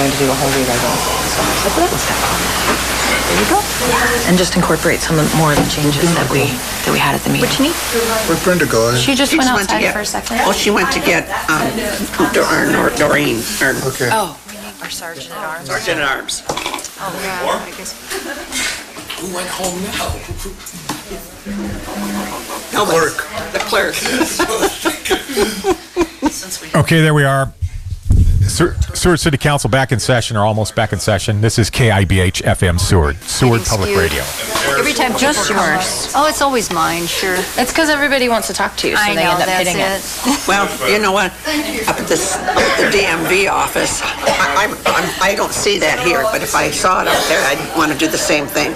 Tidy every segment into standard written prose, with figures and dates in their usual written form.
going to do a whole rewrite. So that was kind of there you go. And just incorporate some more of the changes that we had at the meeting. What you need? Where'd Brenda go? She just went outside for a second. Oh, she went to get Doreen. Okay. Oh, our sergeant at arms. Sergeant at Arms. Oh, yeah, I guess. Who went home now? No, the clerk. Okay, there we are. Seward City Council back in session, or almost back in session. This is KIBH FM Seward Public Radio. Every time Just people come yours. over. Oh, it's always mine, sure. It's because everybody wants to talk to you, so I they know, end up that's hitting it. Well, you know what? Up at the DMV office, I don't see that here, but if I saw it up there, I'd want to do the same thing.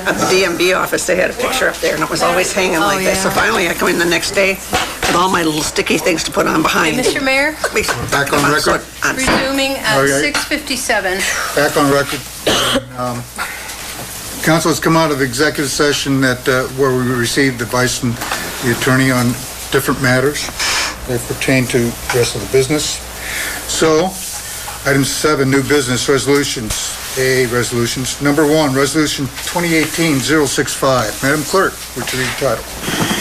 At the DMV office, they had a picture up there, and it was always hanging like that. So finally, I come in the next day with all my little sticky things to put on behind. Mr. Mayor, Back on record. resuming at Okay. 6:57. Back on record. Council has come out of executive session where we received advice from the attorney on different matters that pertain to the rest of the business. So, item 7, new business resolutions. Resolutions. Number 1, Resolution 2018-065. Madam Clerk, would you read the title?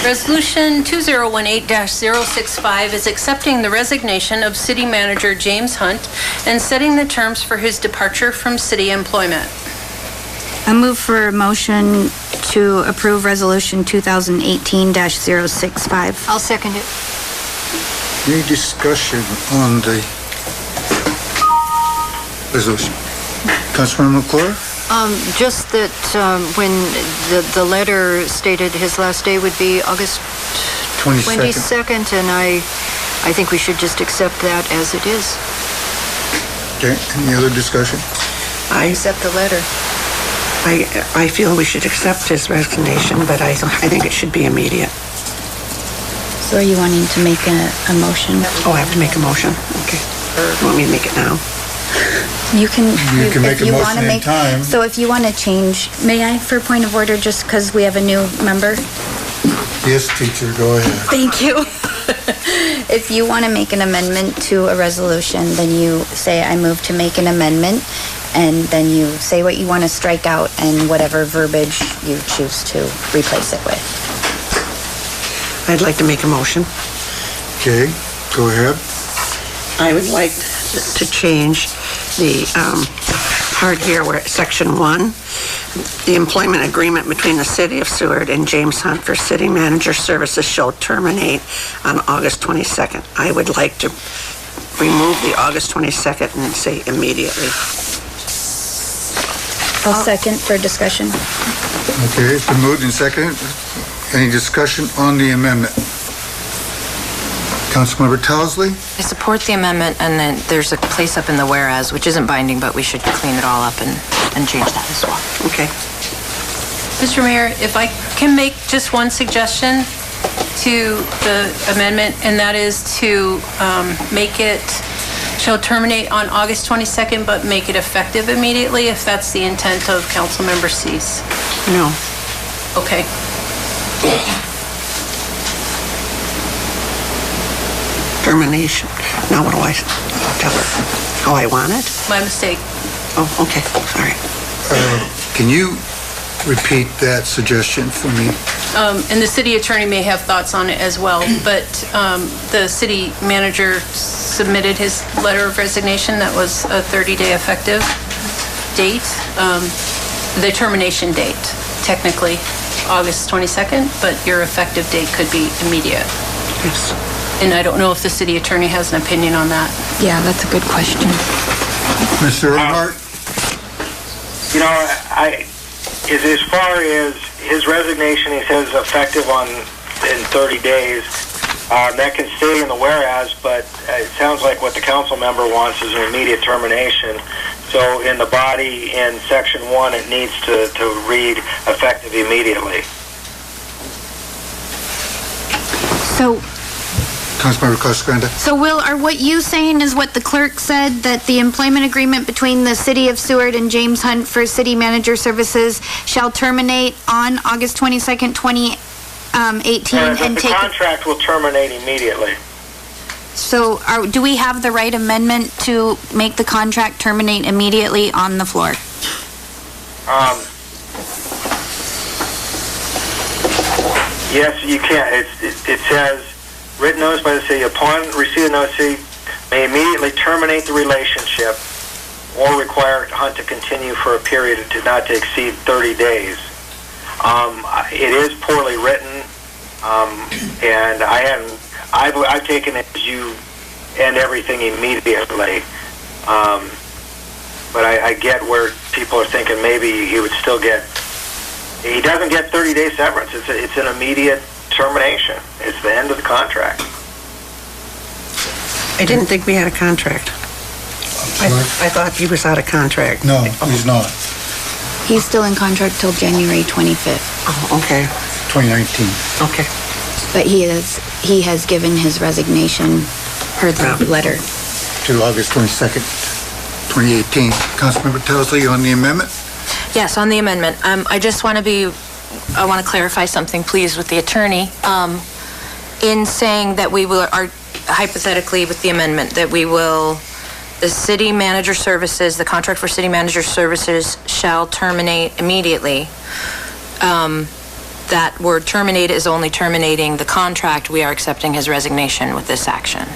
Resolution 2018-065 is accepting the resignation of City Manager James Hunt and setting the terms for his departure from city employment. I move for a motion to approve Resolution 2018-065. I'll second it. Any discussion on the resolution? Councilmember McClure? Just that when the letter stated his last day would be August 22nd, and I think we should just accept that as it is. Okay, any other discussion? I Accept the letter. feel we should accept his resignation, but I think it should be immediate. So are you wanting to make a motion? Oh, I have to make a motion? Okay. You want me to make it now? You can make a motion in time. So if you want to change, may I, for point of order, just because we have a new member? Yes, teacher, go ahead. Thank you. If you want to make an amendment to a resolution, then you say, I move to make an amendment, and then you say what you want to strike out and whatever verbiage you choose to replace it with. I'd like to make a motion. Okay, go ahead. I would like to change the part here where Section 1, the employment agreement between the City of Seward and James Hunt for city manager services shall terminate on August 22nd. I would like to remove the August 22nd and say immediately. I'll second for discussion. Okay, it's been moved and seconded. Any discussion on the amendment? Councilmember Towsley? I support the amendment, and then there's a place up in the whereas, which isn't binding, but we should clean it all up and change that as well. Okay. Mr. Mayor, if I can make just one suggestion to the amendment, and that is to make it, shall terminate on August 22nd, but make it effective immediately, if that's the intent of Councilmember Cease. No. Okay. Termination. Now what do I tell her? Oh, I want it? My mistake. Oh, okay. Sorry. Can you repeat that suggestion for me? And the city attorney may have thoughts on it as well, but the city manager submitted his letter of resignation that was a 30-day effective date. The termination date, technically August 22nd, but your effective date could be immediate. Yes. And I don't know if the city attorney has an opinion on that. Yeah, that's a good question. Mr. Earnhardt? You know, as far as his resignation, he says effective in 30 days. That can stay in the whereas, but it sounds like what the council member wants is an immediate termination. So in the body, in Section 1, it needs to read effective immediately. So, Councilmember Casagrande? So, Will, are what you saying is what the clerk said, that the employment agreement between the City of Seward and James Hunt for city manager services shall terminate on August 22nd, 2018, The contract will terminate immediately. So do we have the right amendment to make the contract terminate immediately on the floor? Yes, you can. It says, written notice by the city, upon receipt of notice, city may immediately terminate the relationship or require Hunt to continue for a period not to exceed 30 days. It is poorly written, and I've taken it as you end everything immediately. But I get where people are thinking maybe he would still get. He doesn't get 30-day severance. It's an immediate termination. It's the end of the contract. I didn't think we had a contract. I thought he was out of contract. No, he's not. He's still in contract till January 25th. Oh, okay. 2019. Okay. But he has given his resignation per the letter. To August 22nd, 2018. Councilmember Towesley on the amendment? Yes, on the amendment. I want to clarify something, please, with the attorney. In saying that we will, hypothetically with the amendment, that we will, the city manager services, the contract for city manager services shall terminate immediately. That word terminate is only terminating the contract. We are accepting his resignation with this action.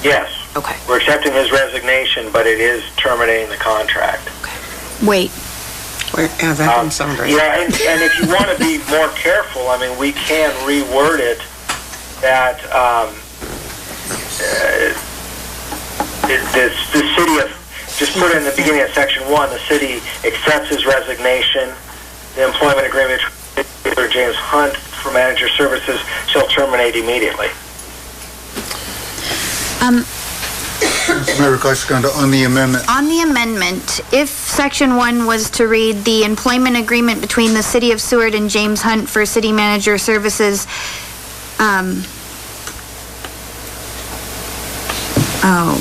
Yes. Okay. We're accepting his resignation, but it is terminating the contract. Okay. Wait. Yeah, that didn't sound right. Yeah, and if you want to be more careful, I mean, we can reword it that the city of, just put it in the beginning of section 1, the city accepts his resignation. The employment agreement with James Hunt for manager services shall terminate immediately. Member Casagrande on the amendment. On the amendment, if section 1 was to read the employment agreement between the city of Seward and James Hunt for city manager services, oh,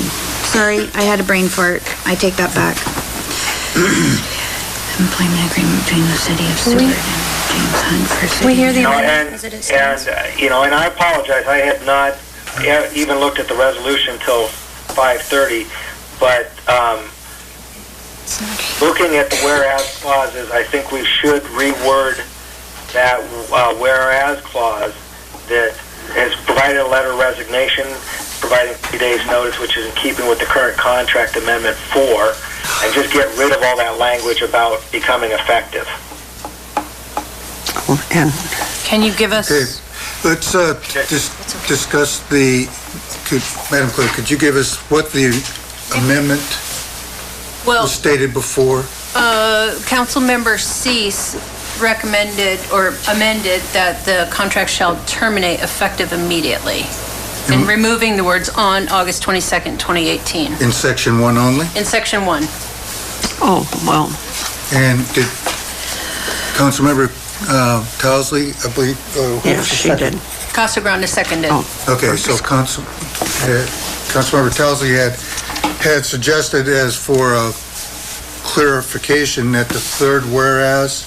sorry, I had a brain fart. I take that back. Employment agreement between the city of Seward and James Hunt for city. We hear the amendment as it is. And I apologize. I had not even looked at the resolution until 5:30, but looking at the whereas clauses, I think we should reword that whereas clause that has provided a letter of resignation, providing 3 days notice, which is in keeping with the current contract amendment 4, and just get rid of all that language about becoming effective. And can you give us... Okay, let's just discuss Madam Clerk, could you give us what the amendment was stated before? Councilmember Cease recommended or amended that the contract shall terminate effective immediately, and removing the words on August 22nd, 2018. In section 1 only? In section 1. oh, well, And did Councilmember Towesley, I believe? yeah, she did. Casagrande seconded. Okay, so Councilmember Towesley had suggested, as for a clarification, that the third whereas,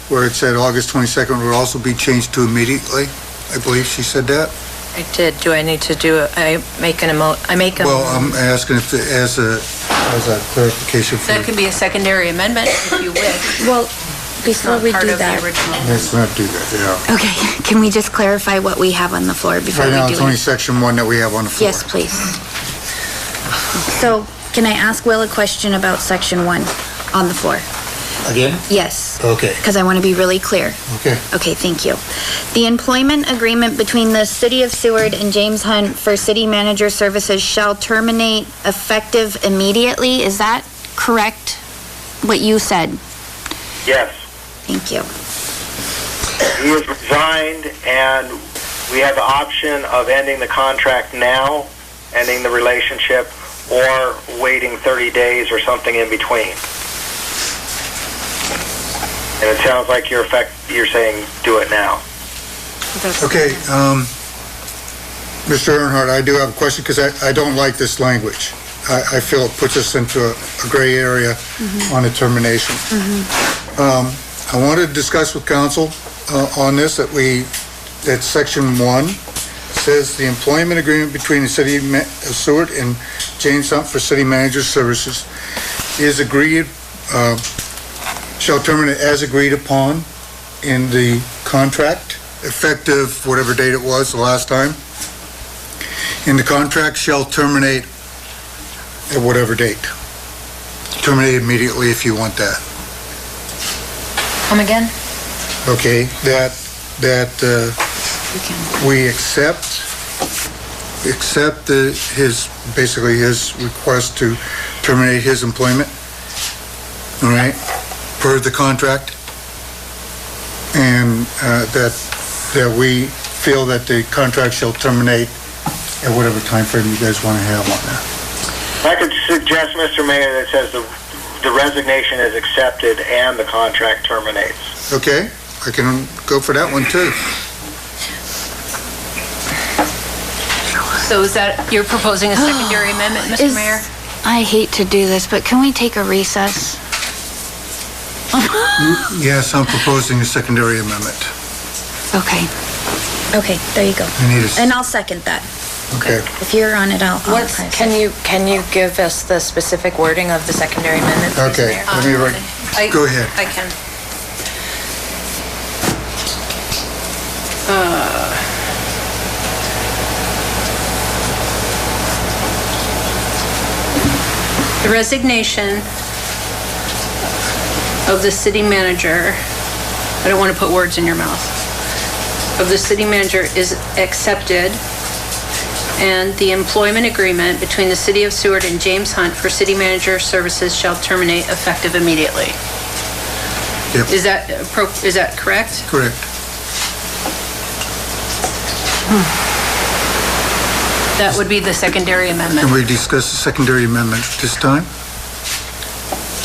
where it said August 22nd, would also be changed to immediately. I believe she said that. I did. Do I need to do it? I make a... Well, I'm asking if as a clarification for... That could be a secondary amendment if you wish. Well, before we Part do of the that, original. Let's not do that, yeah. okay, can we just clarify what we have on the floor before Right we now, do it's only it? section 1 that we have on the floor. Yes, please. So, can I ask Will a question about section 1 on the floor? Again? Yes. Okay. Because I want to be really clear. Okay. Okay, thank you. The employment agreement between the City of Seward and James Hunt for city manager services shall terminate effective immediately. Is that correct, what you said? Yes. Thank you. He has resigned, and we have the option of ending the contract now, ending the relationship, or waiting 30 days or something in between. And it sounds like you're saying do it now. Okay, Mr. Earnhardt, I do have a question because I don't like this language. I feel it puts us into a gray area on the termination. I wanted to discuss with council on this, that section 1 says the employment agreement between the City of Seward and James Hunt for City Manager Services is agreed, shall terminate as agreed upon in the contract, effective whatever date it was the last time. And the contract shall terminate at whatever date. Terminate immediately if you want that. Come again? Okay, that we accept basically his request to terminate his employment, all right, per the contract, and that we feel that the contract shall terminate at whatever time frame you guys want to have on that. I could suggest, Mr. Mayor, that says the resignation is accepted and the contract terminates. Okay, I can go for that one too. So is that, you're proposing a secondary amendment, Mr. Mayor? I hate to do this, but can we take a recess? Yes, I'm proposing a secondary amendment. Okay. Okay, there you go. And I'll second that. Okay. If you're on it, I'll press it. Can you give us the specific wording of the secondary amendment, please, Okay, Mayor? let me write. Go ahead. I can. The resignation of the city manager, I don't want to put words in your mouth, of the city manager is accepted, and the employment agreement between the City of Seward and James Hunt for city manager services shall terminate effective immediately. Yep. Is that correct? Correct. That would be the secondary amendment. Can we discuss the secondary amendment this time?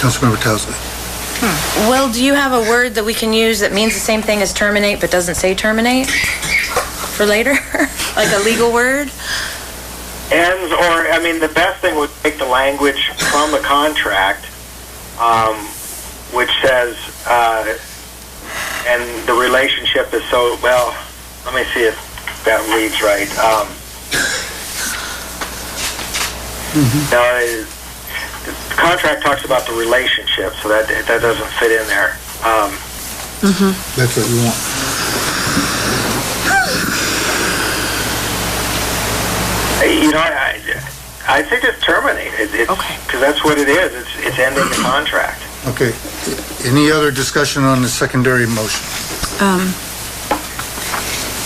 Councilmember Towsley. Will, do you have a word that we can use that means the same thing as terminate but doesn't say terminate for later? Like a legal word? Ends, or, I mean, the best thing would take the language from the contract, which says, and the relationship is so, well, let me see if that reads right. No, the contract talks about the relationship, so that doesn't fit in there. That's what you want. You know, I think just terminate it. Okay. Because that's what it is. It's ending the contract. Okay. Any other discussion on the secondary motion?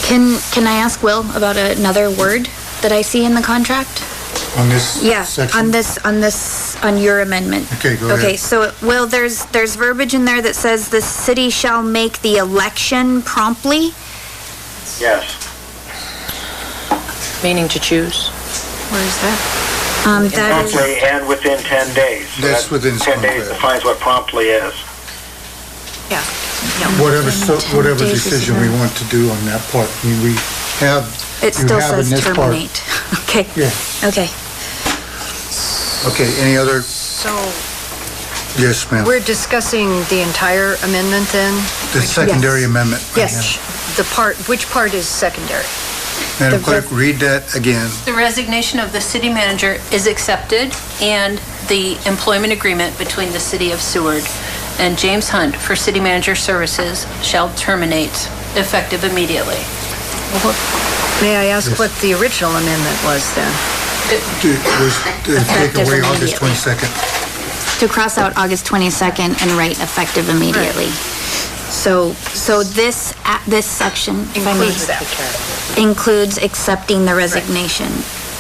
Can I ask Will about another word that I see in the contract? On this section? On your amendment. Okay, go ahead. Okay, so, Will, there's verbiage in there that says the city shall make the election promptly. Yes. Meaning to choose. Where is that? That is, Promptly and within 10 days. So That's within 10 days contract. defines what promptly is. yeah. Whatever decision we want to do on that part. I mean, we have. It still says in this part- terminate. Okay. Yeah. Okay. Okay, any other? So Yes, ma'am. we're discussing the entire amendment then? The secondary amendment. right Yes. Which part is secondary? now. Madam Clerk, read that again. The resignation of the city manager is accepted, and the employment agreement between the City of Seward and James Hunt for city manager services shall terminate effective immediately. May I ask what the original amendment was then? It was to take Effective away August immediately. 22nd. To cross out August 22nd and write effective immediately. So this section, if I may, Includes that. includes accepting the resignation,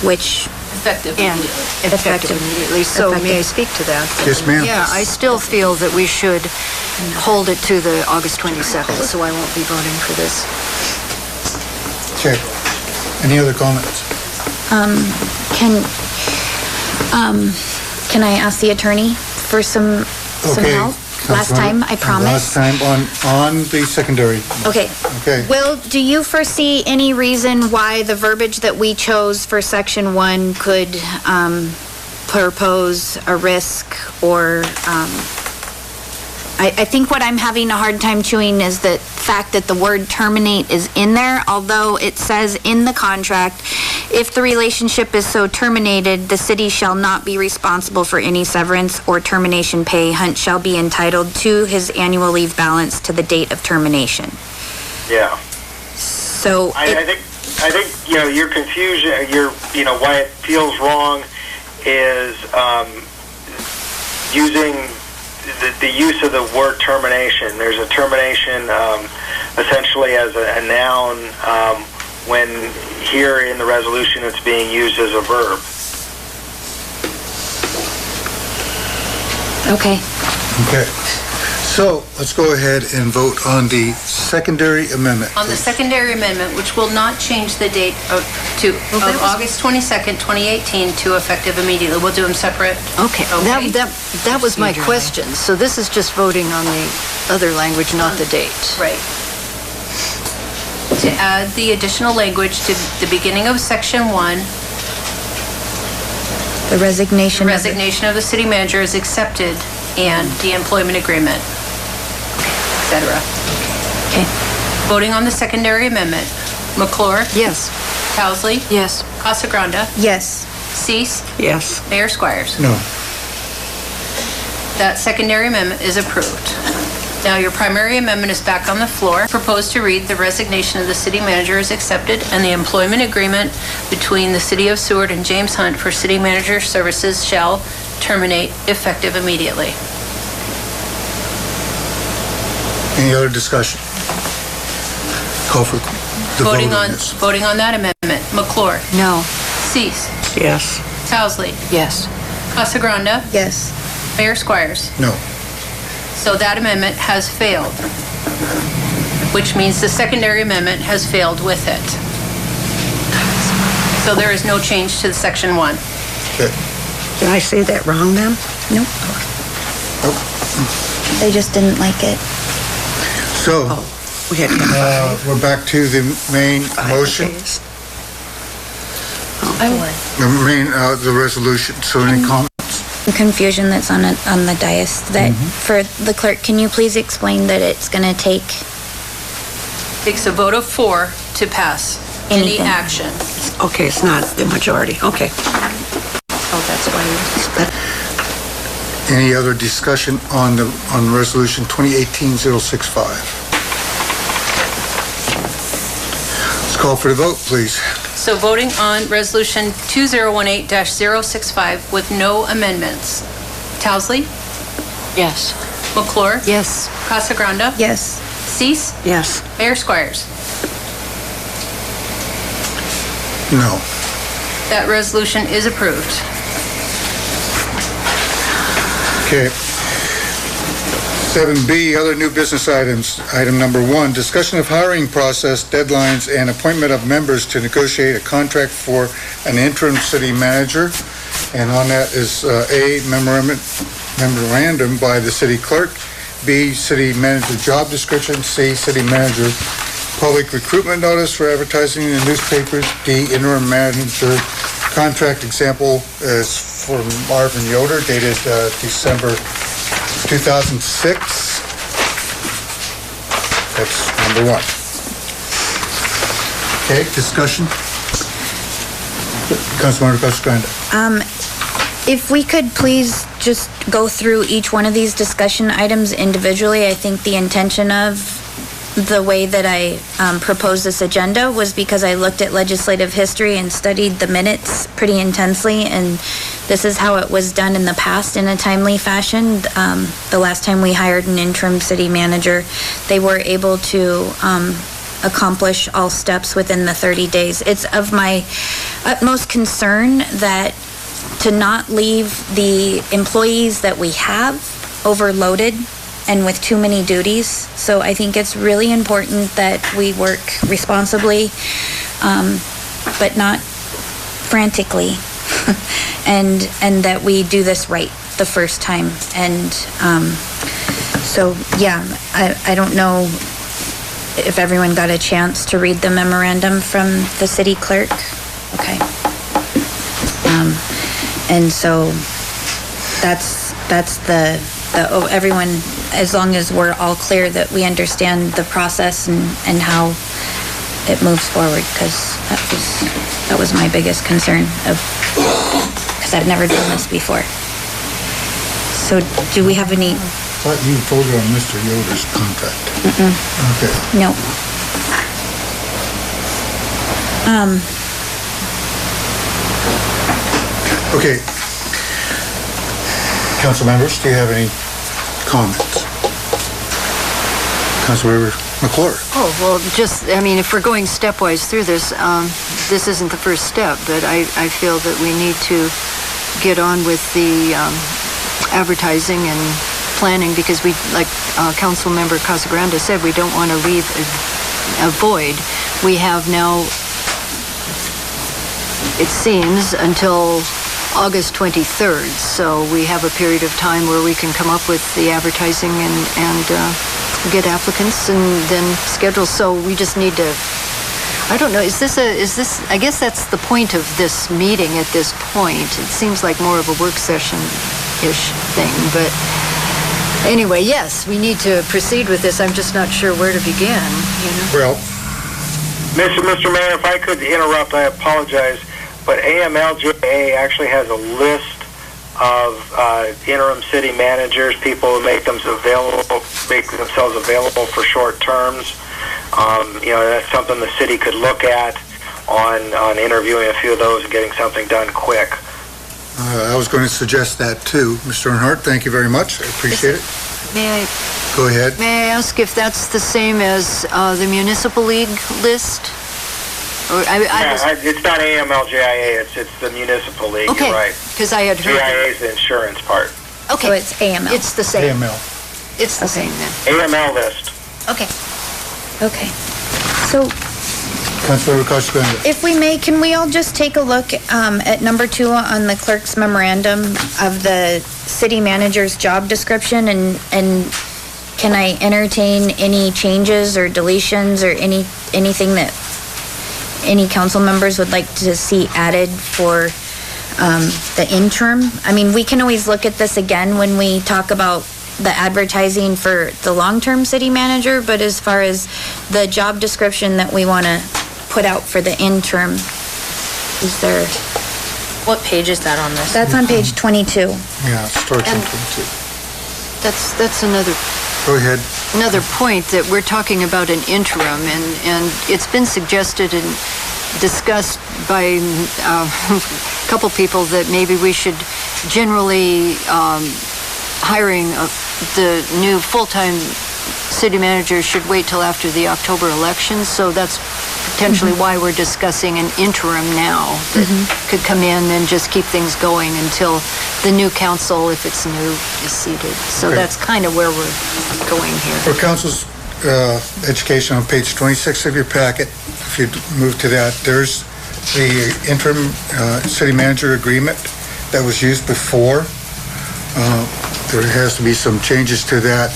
which Effective And immediately. effective immediately. So may I speak to that? Yes, ma'am. Yeah, I still feel that we should hold it to the August 22nd, so I won't be voting for this. Okay. Any other comments? Can I ask the attorney for some Okay. help? Last time, I promised. Last time on the secondary. Okay. Okay. Will, do you foresee any reason why the verbiage that we chose for section 1 could propose a risk or I think what I'm having a hard time chewing is the fact that the word terminate is in there, although it says in the contract, if the relationship is so terminated, the city shall not be responsible for any severance or termination pay. Hunt shall be entitled to his annual leave balance to the date of termination. Yeah. So I think your confusion, why it feels wrong is using the use of the word termination. There's a termination essentially as a noun when here in the resolution it's being used as a verb. Okay. Okay. So let's go ahead and vote on the secondary amendment. On the secondary amendment, which will not change the date of August 22nd, 2018 to effective immediately. We'll do them separate. Okay. That was my question. So this is just voting on the other language, not the date. Right. To add the additional language to the beginning of section 1, the resignation of the city manager is accepted and the employment agreement, etc. Okay. Voting on the secondary amendment. McClure? Yes. Towsley? Yes. Casagranda? Yes. Cease? Yes. Mayor Squires? No. That secondary amendment is approved. Now your primary amendment is back on the floor. Proposed to read the resignation of the city manager is accepted and the employment agreement between the city of Seward and James Hunt for city manager services shall terminate effective immediately. Any other discussion? Call for the Voting vote on on this. voting on that amendment. McClure? No. Cease? Yes. Towsley? Yes. Casagranda? Yes. Mayor Squires? No. So that amendment has failed, which means the secondary amendment has failed with it. So there is no change to the section 1. Okay. Did I say that wrong then? Nope. They just didn't like it. So, We had we're back to the main motion, the resolution. So any comments? The confusion that's on the dais. That for the clerk, can you please explain that it's going to take Takes a vote of 4 to pass any Anything. action. Okay, it's not the majority. Okay. Oh, that's why. Any other discussion on resolution 2018-065? Let's call for the vote, please. So voting on resolution 2018-065 with no amendments. Towsley? Yes. McClure? Yes. Casagranda? Yes. Cease? Yes. Mayor Squires? No. That resolution is approved. Okay. 7B, other new business items. Item number 1, discussion of hiring process, deadlines, and appointment of members to negotiate a contract for an interim city manager. And on that is A, memorandum by the city clerk, B, city manager job description, C, city manager public recruitment notice for advertising in the newspapers, D, interim manager contract example is for Marvin Yoder, dated December 2006. That's number 1. Okay, discussion. Councilmember Casagranda. If we could please just go through each one of these discussion items individually. I think the intention of the way that I proposed this agenda was because I looked at legislative history and studied the minutes pretty intensely, and this is how it was done in the past in a timely fashion. The last time we hired an interim city manager, they were able to accomplish all steps within the 30 days. It's of my utmost concern that to not leave the employees that we have overloaded and with too many duties. So I think it's really important that we work responsibly, but not frantically, and that we do this right the first time. And so, yeah, I don't know if everyone got a chance to read the memorandum from the city clerk. Okay. And so that's the everyone, as long as we're all clear that we understand the process and how it moves forward, because that was my biggest concern, because I've never done this before. So do we have any? I thought you voted on Mr. Yoder's contract. Okay. No. Okay. Council members, do you have any comments? Councilmember McClure. Oh, well, just, I mean, if we're going stepwise through this, this isn't the first step, but I feel that we need to get on with the advertising and planning, because we, like Councilmember Casagrande said, we don't want to leave a void. We have now, it seems, until August 23rd, so we have a period of time where we can come up with the advertising and get applicants and then schedule. So we just need to, I don't know, is this, I guess that's the point of this meeting at this point. It seems like more of a work session-ish thing, but anyway, yes, we need to proceed with this. I'm just not sure where to begin, you know? Well, Mr. Mayor, if I could interrupt, I apologize, but AMLJA actually has a list of interim city managers, people who make themselves available for short terms. You know, that's something the city could look at on interviewing a few of those and getting something done quick. I was going to suggest that too. Mr. Earnhardt, thank you very much. I appreciate it. May I? Go ahead. May I ask if that's the same as the Municipal League list? Or it's not AMLJIA, it's the Municipal League, okay, you're right. Because I had heard GIA is the insurance part. Okay. So it's AML. It's the same. AML. It's the same then. AML list. Okay. Okay. So Councilmember Casagrande. if we may, can we all just take a look at number 2 on the clerk's memorandum of the city manager's job description, and can I entertain any changes or deletions or anything that any council members would like to see added for the interim? I mean, we can always look at this again when we talk about the advertising for the long-term city manager, but as far as the job description that we want to put out for the interim, is there? What page is that on this? That's on page 22. Yeah, starts on 22. That's another Go ahead. another point, that we're talking about an interim, and it's been suggested and discussed by a couple people that maybe we should generally hiring the new full-time city manager should wait till after the October elections. So that's potentially why we're discussing an interim now that could come in and just keep things going until the new council, if it's new, is seated. So that's kind of where we're going here. For council's education, on page 26 of your packet, if you move to that, there's the interim city manager agreement that was used before. There has to be some changes to that.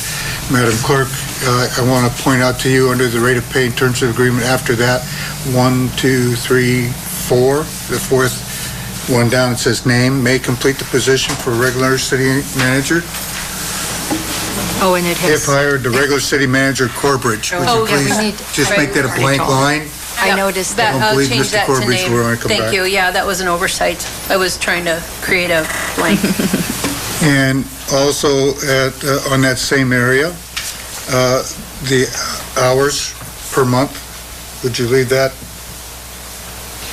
Madam Clerk, I want to point out to you, under the rate of pay in terms of agreement, after that, 1, 2, 3, 4, the fourth one down, it says name, may complete the position for regular city manager. Oh, and it has... If hired, the regular city manager, Corbridge. Would you please just make that a blank line? I noticed that. I don't believe Change Mr. that to Corbridge name. will want to come back. Thank you. Yeah, that was an oversight. I was trying to create a blank. And also on that same area, the hours per month, would you leave that?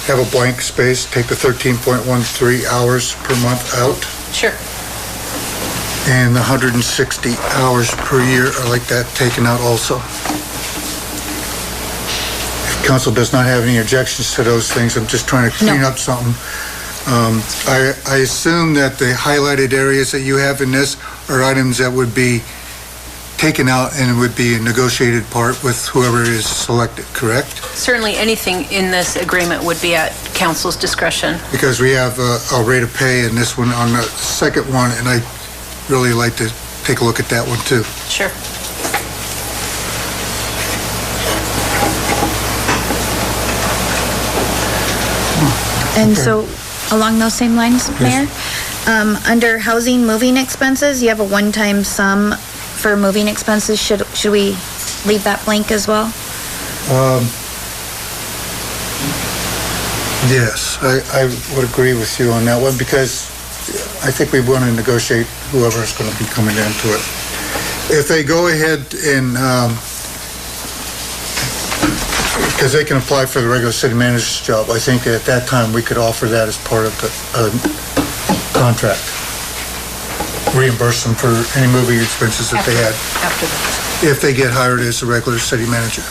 Have a blank space, take the 13.13 hours per month out? Sure. And the 160 hours per year, I like that taken out also. If council does not have any objections to those things, I'm just trying to clean up something. I assume that the highlighted areas that you have in this are items that would be taken out and would be a negotiated part with whoever is selected, correct? Certainly anything in this agreement would be at council's discretion. Because we have a rate of pay in this one on the second one, and I'd really like to take a look at that one too. Sure. And so, along those same lines, Mayor, Under housing moving expenses, you have a one-time sum for moving expenses. Should we leave that blank as well? Yes, I would agree with you on that one, because I think we want to negotiate whoever's going to be coming into it. If they go ahead and, because they can apply for the regular city manager's job, I think at that time we could offer that as part of the contract. Reimburse them for any moving expenses that they had. After that. If they get hired as a regular city manager.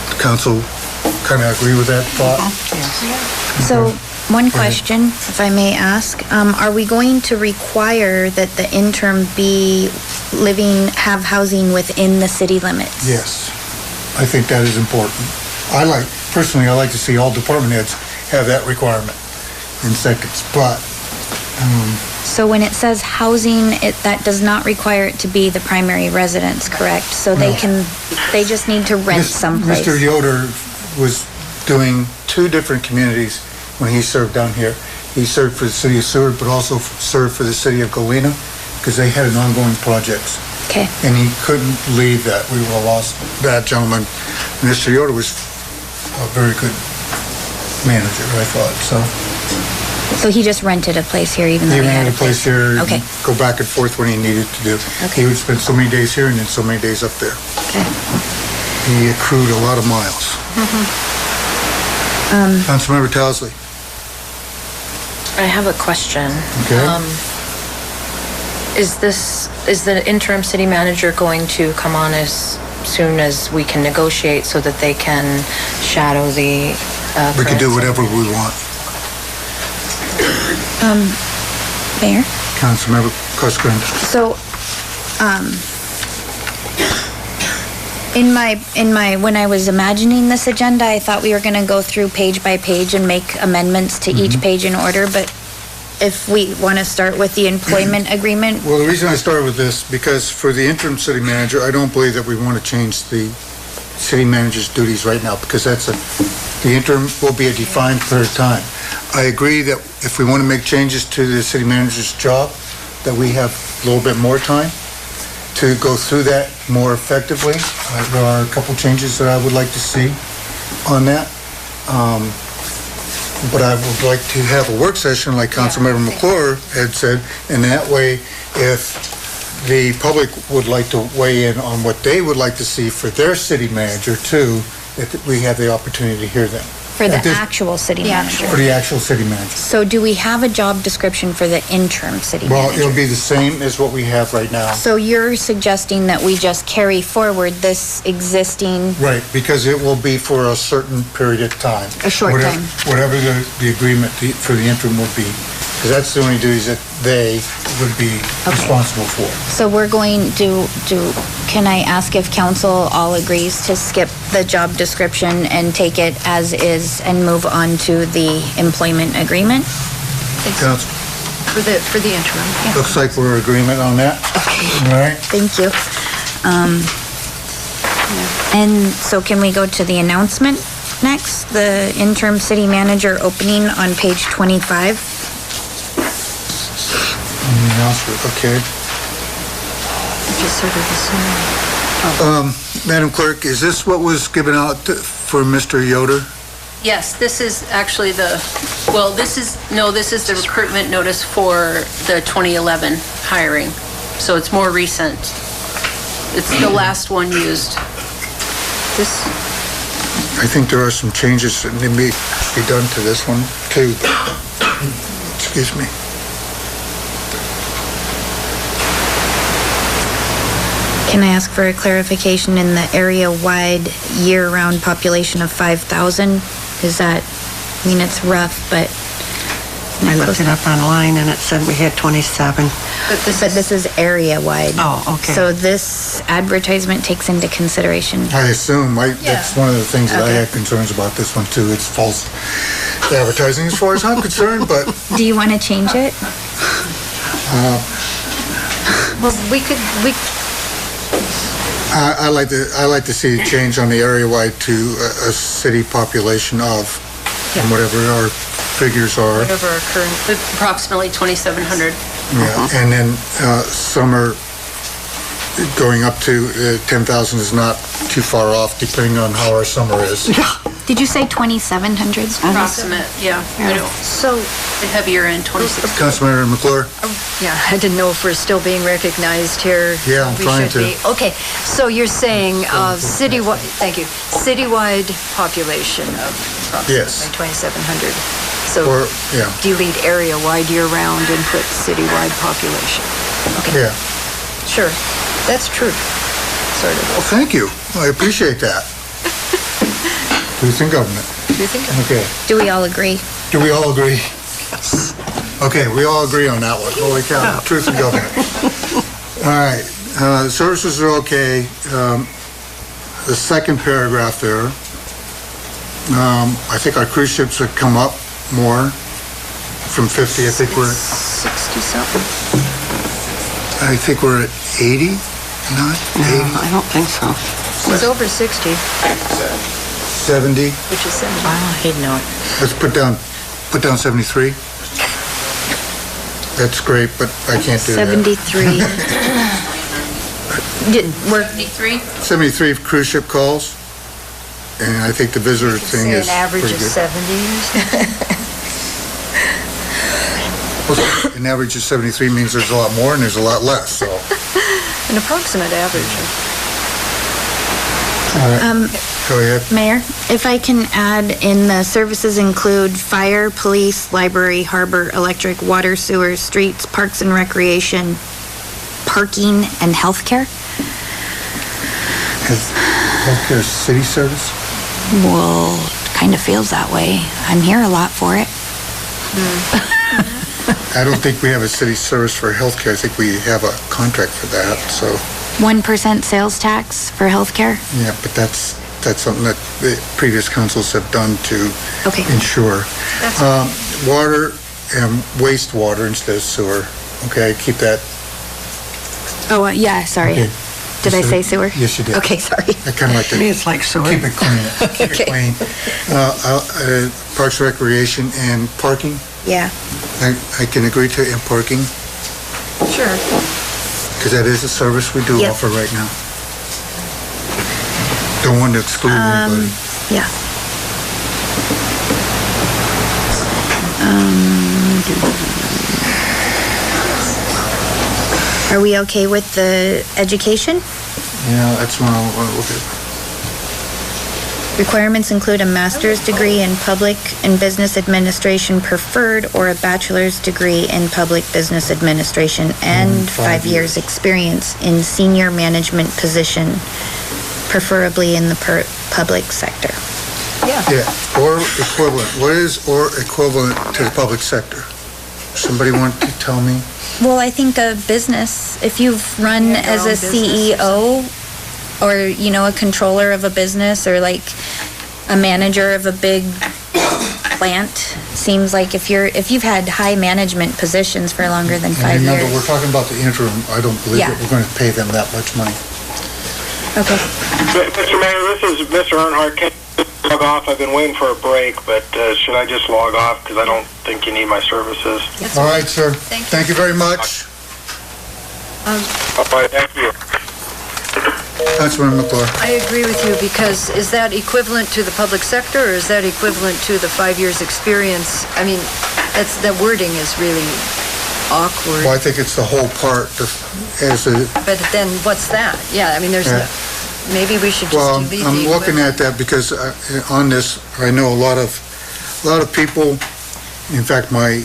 The council kind of agree with that thought? So, one question, if I may ask, are we going to require that the interim have housing within the city limits? Yes, I think that is important. Personally, I like to see all department heads have that requirement in seconds, but... So when it says housing, that does not require it to be the primary residence, correct? So they just need to rent someplace. Mr. Yoder was doing 2 different communities when he served down here. He served for the city of Seward, but also served for the city of Galena, because they had an ongoing project. Okay. And he couldn't leave that. We would have lost that gentleman. Mr. Yoder was a very good manager, I thought, So he just rented a place here, even though he he had rented a place here, Okay. and go back and forth when he needed to do. Okay. He would spend so many days here and then so many days up there. Okay. He accrued a lot of miles. Councilmember Towsley. I have a question. Okay. Is the interim city manager going to come on as soon as we can negotiate so that they can shadow the We can do current whatever we want. Mayor? Councilmember Cosgrande. So, when I was imagining this agenda, I thought we were going to go through page by page and make amendments to each page in order, but if we want to start with the employment agreement. Well, the reason I started with this, because for the interim city manager, I don't believe that we want to change the city manager's duties right now, because the interim will be a defined period of time. I agree that if we want to make changes to the city manager's job, that we have a little bit more time to go through that more effectively. There are a couple changes that I would like to see on that. But I would like to have a work session like Councilmember McClure had said, and that way, if the public would like to weigh in on what they would like to see for their city manager too, that we have the opportunity to hear them. For the actual city manager. For the actual city manager. So do we have a job description for the interim city Well, manager? it'll be the same as what we have right now. So you're suggesting that we just carry forward this existing... Right, because it will be for a certain period of time. A short time. Whatever the agreement for the interim would be. Because that's the only duties that they would be responsible for. So we're going to, can I ask if council all agrees to skip the job description and take it as is and move on to the employment agreement? Council, For the interim. Yeah. looks like we're in agreement on that. Okay. All right. Thank you. And so can we go to the announcement next? The interim city manager opening on page 25. Okay. Just sort of the Madam Clerk, is this what was given out for Mr. Yoder? Yes, this is actually this is the recruitment notice for the 2011 hiring. So it's more recent. It's the last one used. I think there are some changes that need to be done to this one too. Excuse me. Can I ask for a clarification in the area-wide year-round population of 5,000? Is that, I mean, it's rough, but... I looked it up online and it said we had 27. But this is area-wide. Oh, okay. So this advertisement takes into consideration... I assume, that's one of the things that I had concerns about this one too. It's false advertising as far as I'm concerned, but... Do you want to change it? Well, I like to see a change on the area-wide to a city population of, and whatever our figures are. Whatever our current, Approximately 2,700. Yeah, and then summer going up to 10,000 is not too far off, depending on how our summer is. Did you say 2,700? Approximate, yeah. I know. so, The heavier end, 26. Councilmember McClure? yeah, I didn't know if we're still being recognized here. Yeah, I'm We trying should to. be. Okay, so you're saying citywide, thank you, citywide population of Yes. approximately 2,700. So Or, yeah, delete area-wide year-round and put citywide population. Okay, yeah. sure, that's true, sort of. Well, thank you. I appreciate that. Truth in government. Do you think? Okay. Do we all agree? Do we all agree? Okay, we all agree on that one. Holy cow, truth in government. All right, services are okay. The second paragraph there, I think our cruise ships have come up more from 50. I think we're 60-something? at 80, not No, 80, I don't think so. It's over 60, 70. which is 70. He'd know it. Let's put down 73. That's great, but I can't do that. 73. We're 73? 73 cruise ship calls, and I think the visitor thing say is an average pretty of good. 70 or something. An average of 73 means there's a lot more and there's a lot less, so. An approximate average. Go ahead. Mayor, if I can add in, the services include fire, police, library, harbor, electric, water, sewer, streets, parks and recreation, parking, and healthcare. Is healthcare city service? Well, it kind of feels that way. I'm here a lot for it. I don't think we have a city service for healthcare. I think we have a contract for that, so, 1% sales tax for healthcare. yeah, but that's something that the previous councils have done to Okay. ensure. Water and wastewater instead of sewer, okay, keep that. Oh, yeah, sorry. Okay. Did I say sewer? Yes, you did. Okay, sorry. I kind of like To me, to it's like sewer. keep it clean, keep it Okay. clean. Parks, recreation, and parking, Yeah. I can agree to, and parking, Sure. because that is a service we do Yep. offer right now. Don't want to exclude anybody. Yeah. Are we okay with the education? Yeah, that's one I'll look at. Requirements include a master's degree in public and business administration preferred, or a bachelor's degree in public business administration, and 5 years experience in senior management position, preferably in the public sector. Yeah, or equivalent. What is or equivalent to the public sector? Somebody want to tell me? Well, I think a business, if you've run Yeah, your as own a business or CEO, or, you know, a controller of a business, or like a manager of a big plant, seems like if you've had high management positions for longer than 5 And remember, years. we're talking about the interim. I don't believe Yeah. that we're going to pay them that much money. Okay. Mr. Mayor, this is Mr. Earnhardt. Can I log off? I've been waiting for a break, but should I just log off? Because I don't think you need my services. All right, sir. Thank you. Thank you very much. All right, thank you. Councilman McClure. I agree with you, because is that equivalent to the public sector, or is that equivalent to the 5 years experience? I mean, that wording is really awkward. Well, I think it's the whole part as a, But then what's that? Yeah, I mean, there's, Yeah. maybe we should well, just delete the I'm looking equivalent. at that because on this, I know a lot of people, in fact, my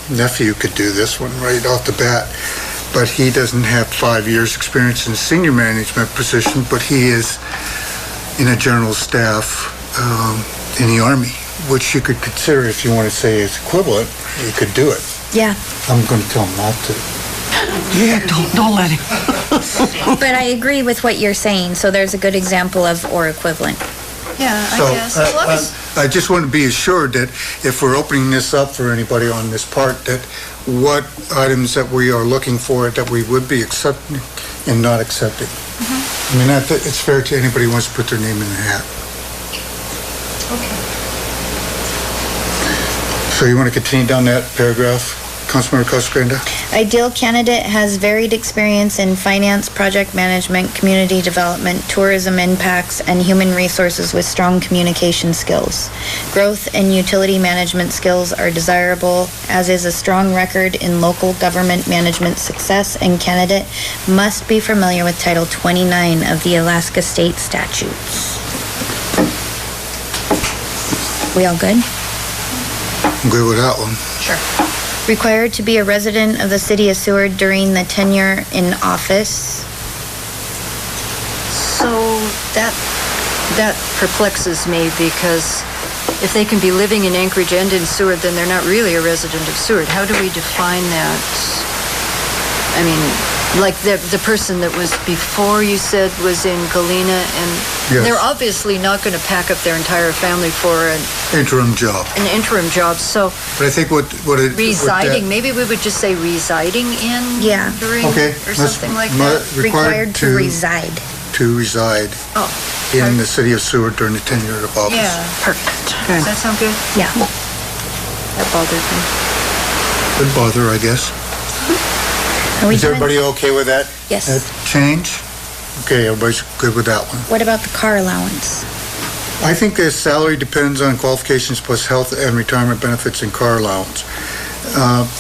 nephew could do this one right off the bat, but he doesn't have 5 years experience in a senior management position, but he is in a general staff in the Army, which you could consider, if you want to say it's equivalent, you could do it. Yeah, I'm going to tell him not to. Yeah, don't let him. but I agree with what you're saying, so there's a good example of or equivalent. Yeah, I So, guess. As long as- I just want to be assured that if we're opening this up for anybody on this part, that what items that we are looking for, that we would be accepting and not accepting. I mean, it's fair to anybody who wants to put their name in the hat. Okay. So you want to continue down that paragraph, Councilmember Casagrande? Ideal candidate has varied experience in finance, project management, community development, tourism impacts, and human resources with strong communication skills. Growth and utility management skills are desirable, as is a strong record in local government management success, and candidate must be familiar with Title 29 of the Alaska State Statutes. We all good? I'm good with that one. Sure. Required to be a resident of the city of Seward during the tenure in office. So that perplexes me, because if they can be living in Anchorage and in Seward, then they're not really a resident of Seward. How do we define that? I mean, like the person that was before, you said, was in Galena, and Yes. they're obviously not going to pack up their entire family for an Interim job. interim job. So But I think what it... residing, maybe we would just say residing in Yeah. during, Okay, or let's- something like mo- that. Required to reside. To reside Oh, in the city of Seward during the tenure of office. yeah. Perfect. Does that sound good? Yeah. That bothered me. Good bother, I guess. Are we Is doing- everybody okay with that? Yes. That change? Okay, everybody's good with that one. What about the car allowance? I think the salary depends on qualifications plus health and retirement benefits and car allowance.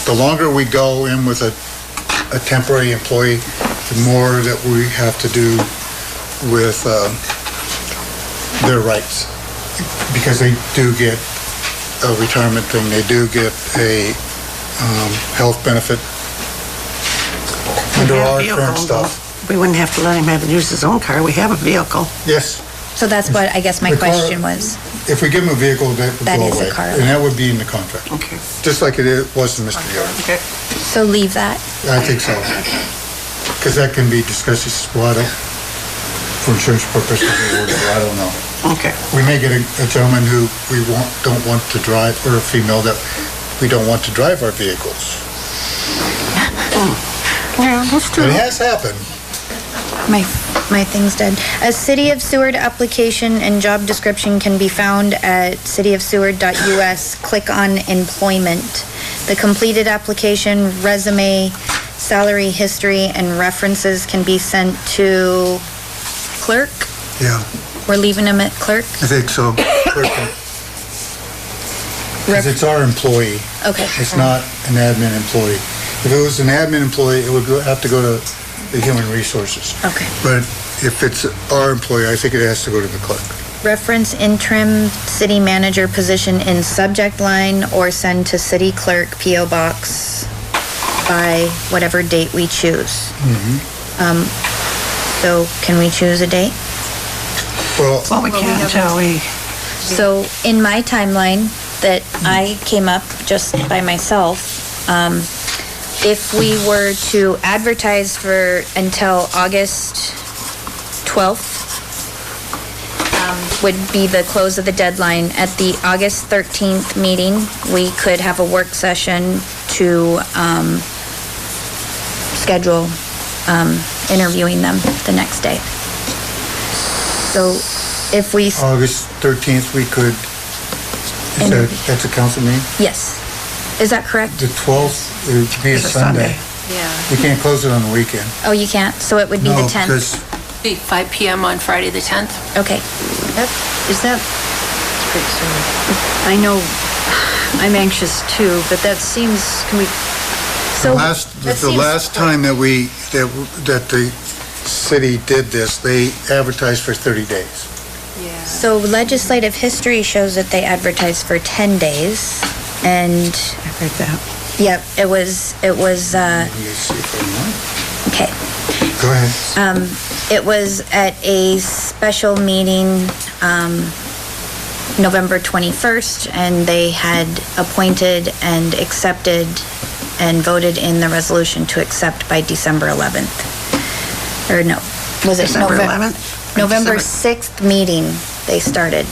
The longer we go in with a temporary employee, the more that we have to do with their rights. Because they do get a retirement thing, they do get a health benefit under have a our vehicle, current though. stuff. We wouldn't have to let him use his own car. We have a vehicle. Yes. So that's what I guess my The car- question was. If we give them a vehicle, that would That go is a away. car And that would be in the contract, Okay. just like was in Mr. Yoder. Okay. So leave that. I think so. Because that can be discussed as well, for insurance purposes or whatever, I don't know. Okay. We may get a gentleman who we don't want to drive, or a female that we don't want to drive our vehicles. Yeah, that's true. It has happened. My thing's dead. A City of Seward application and job description can be found at cityofseward.us. Click on employment. The completed application, resume, salary history, and references can be sent to clerk. Yeah, We're leaving them at clerk. I think so. Because it's our employee. Okay. It's not an admin employee. If it was an admin employee, it would have to go to the human resources. Okay. But if it's our employee, I think it has to go to the clerk. Reference interim city manager position in subject line or send to city clerk P.O. Box by whatever date we choose. So can we choose a date? Well, Well, we can't until we... So in my timeline that I came up just by myself, if we were to advertise for until August 12th, would be the close of the deadline. At the August 13th meeting, we could have a work session to schedule interviewing them the next day. So if we, August 13th, we could, that's a council meeting? yes, is that correct? The 12th, it would be a It's a Sunday. Yeah. We can't close it on the weekend. Oh, you can't, so it would be the No, 10th? because Be 5 p.m. on Friday the 10th. Okay. Is that, I know, I'm anxious too, but that seems, can we, So the last time that that the city did this, they advertised for 30 days. yeah. So legislative history shows that they advertised for 10 days, and, I heard that. yep, it was, Let me see if I okay. know. Go ahead. It was at a special meeting, November 21st, and they had appointed and accepted and voted in the resolution to accept by December 11th. Or no, was it December November? 11th? Or November December- 6th meeting, they started.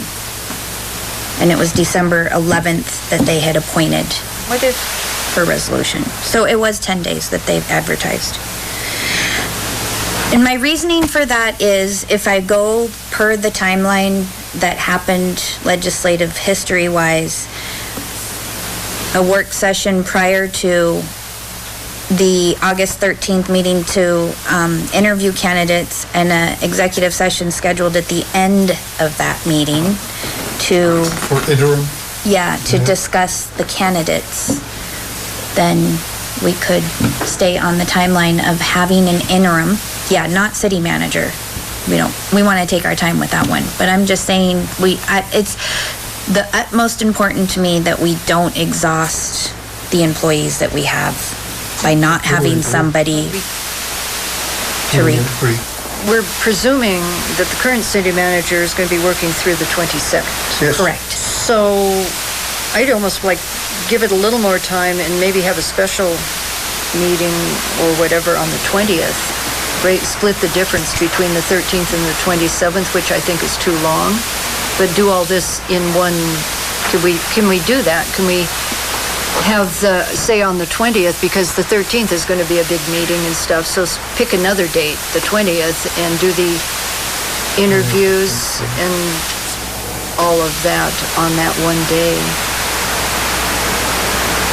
And it was December 11th that they had appointed What if, for resolution. So it was 10 days that they've advertised. And my reasoning for that is if I go per the timeline that happened legislative history-wise, a work session prior to the August 13th meeting to interview candidates, and an executive session scheduled at the end of that meeting to... For interim? Yeah, to discuss the candidates. Then we could stay on the timeline of having an interim. Yeah, not city manager. We want to take our time with that one. But I'm just saying, it's the utmost important to me that we don't exhaust the employees that we have by not having somebody to read. We're presuming that the current city manager is going to be working through the 22nd. Yes. Correct. So I'd almost like give it a little more time and maybe have a special meeting or whatever on the 20th. Split the difference between the 13th and the 27th, which I think is too long. But do all this in one. Can we do that? Can we have say on the 20th, because the 13th is going to be a big meeting and stuff, so pick another date, the 20th, and do the interviews and all of that on that one day.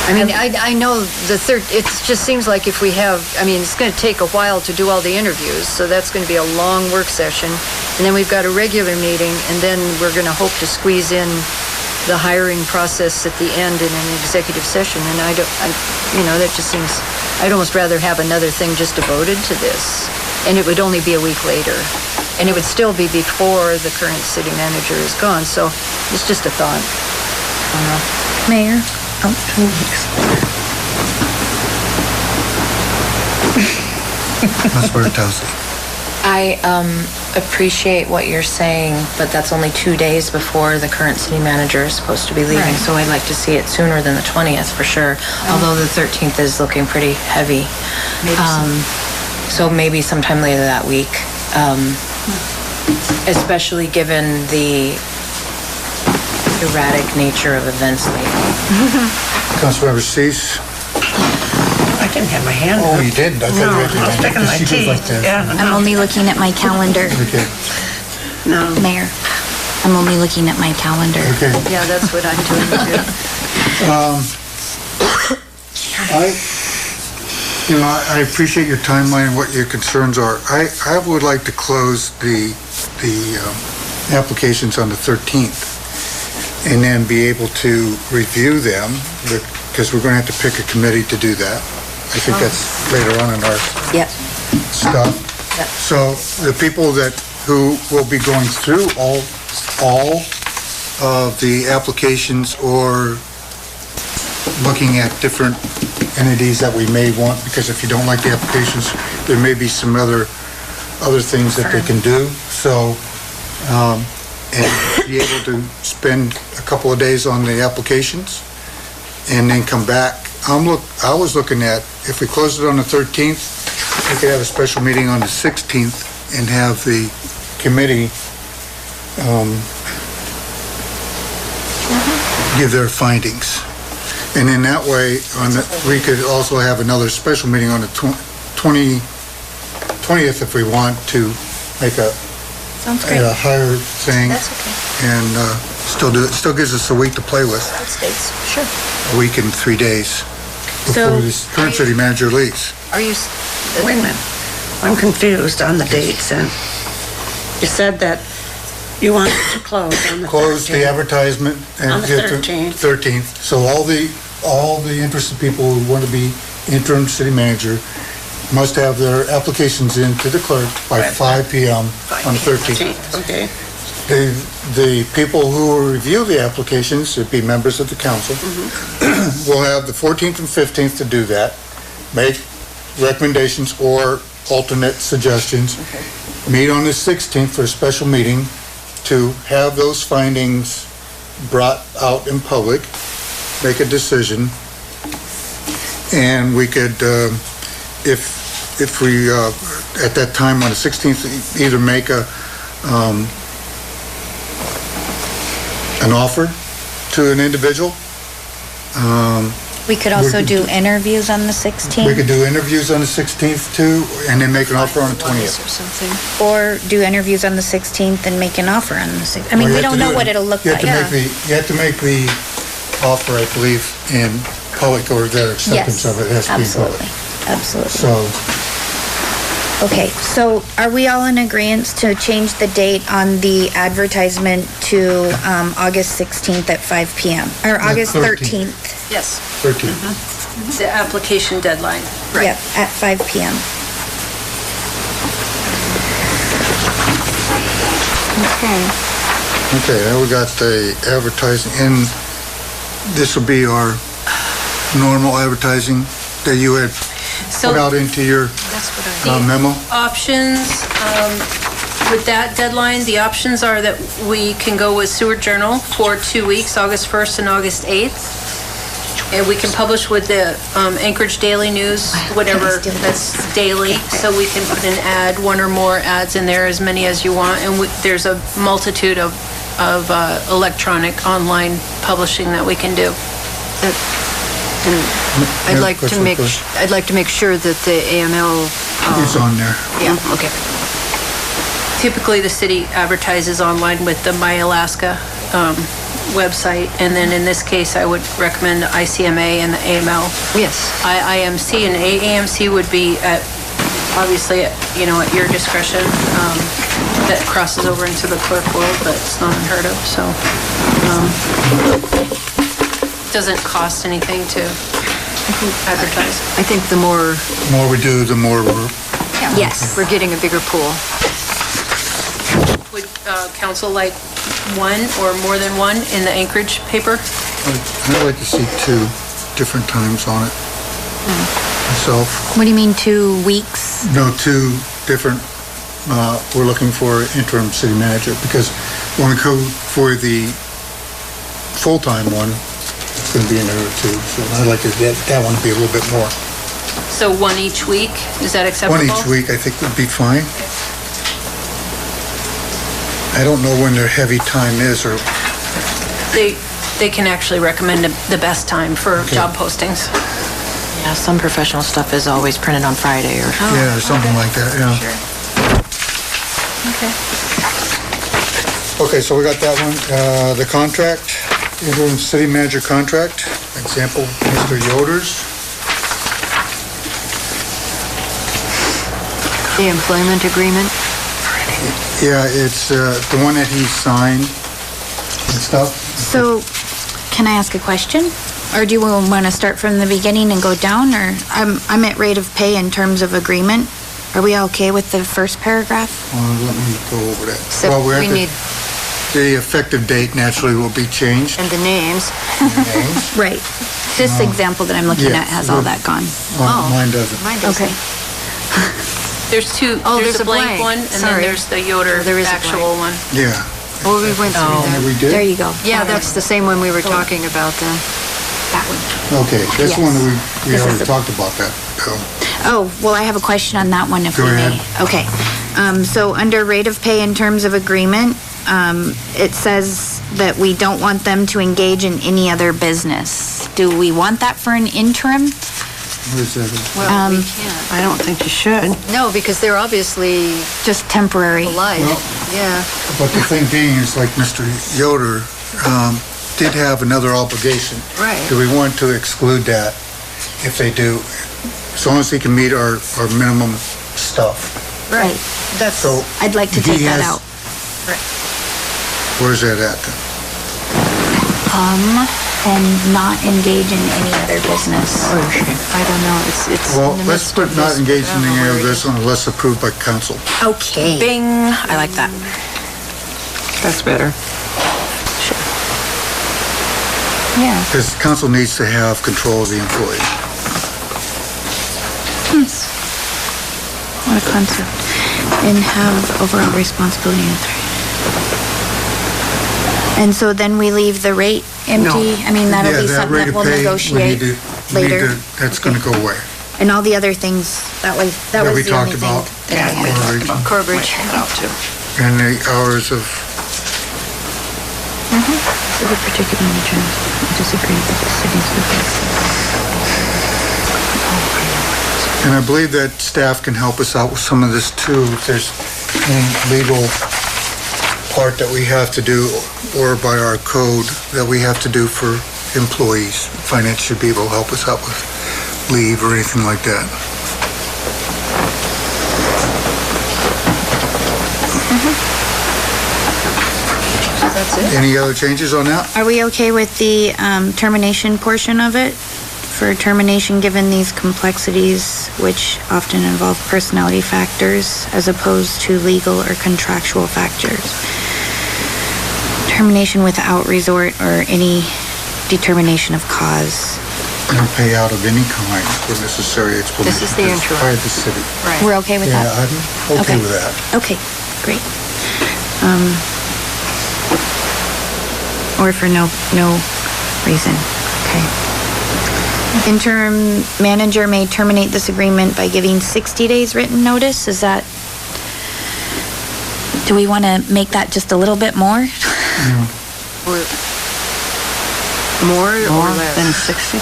I mean, I know it just seems like if we have, it's going to take a while to do all the interviews, so that's going to be a long work session, and then we've got a regular meeting, and then we're going to hope to squeeze in the hiring process at the end in an executive session, and that just seems, I'd almost rather have another thing just devoted to this, and it would only be a week later, and it would still be before the current city manager is gone, so it's just a thought. I don't know. Mayor? That's what it tells you. I appreciate what you're saying, but that's only 2 days before the current city manager is supposed to be leaving, Right. so I'd like to see it sooner than the 20th for sure, although the 13th is looking pretty heavy. So maybe sometime later that week, especially given the erratic nature of events lately. Councilmember Cease? I didn't have my hand Oh, up. you didn't? I thought No, you had your I was hand up, picking my 'cause she goes teeth. like this. Yeah, I'm only looking at my calendar. Okay. no. Mayor, I'm only looking at my calendar. Okay. Yeah, that's what I'm doing too. I appreciate your timeline and what your concerns are. I would like to close the applications on the 13th and then be able to review them, because we're going to have to pick a committee to do that. I think that's later on in our Yep. stuff. So the people who will be going through all of the applications or looking at different entities that we may want, because if you don't like the applications, there may be some other things that they can do. So, and be able to spend a couple of days on the applications and then come back. I was looking at, if we close it on the 13th, we could have a special meeting on the 16th and have the committee give their findings. And in that way, we could also have another special meeting on the 20th if we want to make a Sounds great. a higher thing. That's okay. And still do it. Still gives us a week to play with. That's dates. Sure. A week and 3 days before this current city manager leaves. Are you... Wait a minute. I'm confused on the dates, and you said that you wanted to close on the 13th. Close the advertisement and On the 13th. 13th. So all the interested people who want to be interim city manager must have their applications in to the clerk by 5 p.m. on the 13th. Okay. The people who will review the applications, would be members of the council, will have the 14th and 15th to do that, make recommendations or alternate suggestions, meet on the 16th for a special meeting to have those findings brought out in public, make a decision, and we could, if we, at that time on the 16th, either make an offer to an individual. We could also do interviews on the 16th. We could do interviews on the 16th too, and then make an offer on the 20th. Or something. Or do interviews on the 16th and make an offer on the 16th. I mean, Well, we you have don't to know do what it. it'll look You like. have to make the offer, I believe, in public, or their acceptance Yes, of it has to be in public. absolutely. So, Okay, so are we all in agreement to change the date on the advertisement to August 16th at 5 p.m.? Or August 13th. 13th? Yes, 13. the application deadline. Right. Yep, at 5 p.m. Okay. Okay, now we got the advertising, and this will be our normal advertising that you had So put out into your that's what I memo? Options, with that deadline, the options are that we can go with Seward Journal for 2 weeks, August 1st and August 8th. And we can publish with the Anchorage Daily News, whatever, that's daily. So we can put an ad, one or more ads in there, as many as you want. And there's a multitude of electronic online publishing that we can do. And I'd like to make sure that the AML. It's on there. Yeah, okay. Typically, the city advertises online with the My Alaska website, and then in this case, I would recommend the ICMA and the AML. Yes. IMC and AAMC would be at, obviously, at your discretion. That crosses over into the clerk world, but it's not unheard of, so. Doesn't cost anything to advertise. I think the more The more we do, the more we're... Yes. we're getting a bigger pool. Would council like one or more than one in the Anchorage paper? I'd like to see 2 different times on it myself. What do you mean, 2 weeks? No, 2 different, we're looking for interim city manager, because when we go for the full-time one, it's going to be another 2, so I'd like to get that one to be a little bit more. So one each week, is that acceptable? One each week, I think, would be fine. I don't know when their heavy time is, or... They can actually recommend the best time for job postings. Yeah, some professional stuff is always printed on Friday or... Yeah, or something like that, yeah. Okay. Okay, so we got that one. The contract, interim city manager contract, example, Mr. Yoder's. The employment agreement. Yeah, it's the one that he signed and stuff. So, can I ask a question? Or do you want to start from the beginning and go down, or I'm at rate of pay in terms of agreement? Are we okay with the first paragraph? Let me go over that. So Well, we need, the effective date naturally will be changed. and the names. Names. Right. This example that I'm looking at has all that gone. Mine doesn't. Mine doesn't. Okay. There's 2, Oh, there's there's a a blank blank. one, and Sorry. then there's the Yoder There is a actual one. Yeah. Well, we went through that. We did? There you go. Yeah, that's the same one we were talking about then. That one. Okay, this Yes. one, we This is already the- talked about that, Bill. Oh, well, I have a question on that one if Go we may. ahead. Okay. So under rate of pay in terms of agreement, it says that we don't want them to engage in any other business. Do we want that for an interim? Where's that? Well, we can't. I don't think you should. No, because they're obviously Just temporary? alive. Well- Yeah. But the thing being is, like Mr. Yoder did have another obligation. Right. Do we want to exclude that if they do, as long as they can meet our minimum stuff? Right. That's, So I'd like to he take that has- out. Where's that at then? And not engage in any other business. I don't know, it's Well, in the let's midst put of not this engaged in any of rivalry. this unless approved by council. Okay. Bing, I like that. That's better. Yeah. Because council needs to have control of the employee. What a concept. And have overall responsibility and authority. And so then we leave the rate empty? I mean, that'll Yeah, be that something rate that of we'll pay, we negotiate need later. That's going to go away. And all the other things, that was That we the only talked thing about. that I had. Or- Corbridge. And the hours of, For the particular terms, I disagree with the city's and I believe that staff can help us out with some of this too. If there's any legal part that we have to do or by our code that we have to do for employees. Finance should be able to help us out with leave or anything like that. That's it. Any other changes on that? Are we okay with the termination portion of it? For termination, given these complexities, which often involve personality factors as opposed to legal or contractual factors. Termination without resort or any determination of cause. No pay out of any kind for necessary explanation. This is the interim. By the city. Right. We're okay with Yeah, that? I'm okay with that. Okay, great. Or for no reason, okay. Interim manager may terminate this agreement by giving 60 days written notice, is that, do we want to make that just a little bit more? Or more or less? Than 60?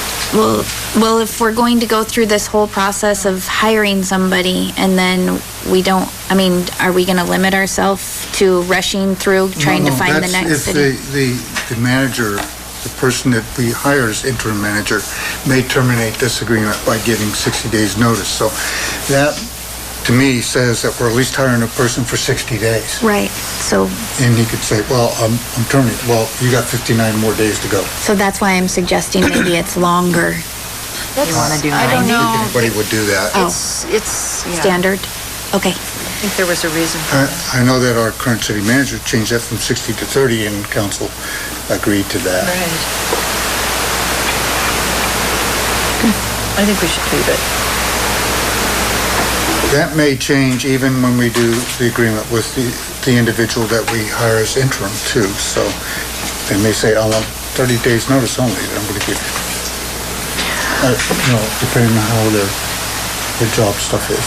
Well, if we're going to go through this whole process of hiring somebody and then we don't, I mean, are we going to limit ourselves to rushing through trying to find the next city? If the manager, the person that we hire as interim manager, may terminate this agreement by giving 60 days notice. So that, to me, says that we're at least hiring a person for 60 days. Right, so And he could say, well, I'm terminating. Well, you got 59 more days to go. that's why I'm suggesting maybe it's longer. You want to do 90? I don't know. Anybody would do that. It's yeah. Standard? Okay. I think there was a reason for that. I know that our current city manager changed that from 60 to 30, and council agreed to that. Right. I think we should leave it. That may change even when we do the agreement with the individual that we hire as interim too. So they may say, I want 30 days notice only that I'm going to give you. Depending on how their job stuff is.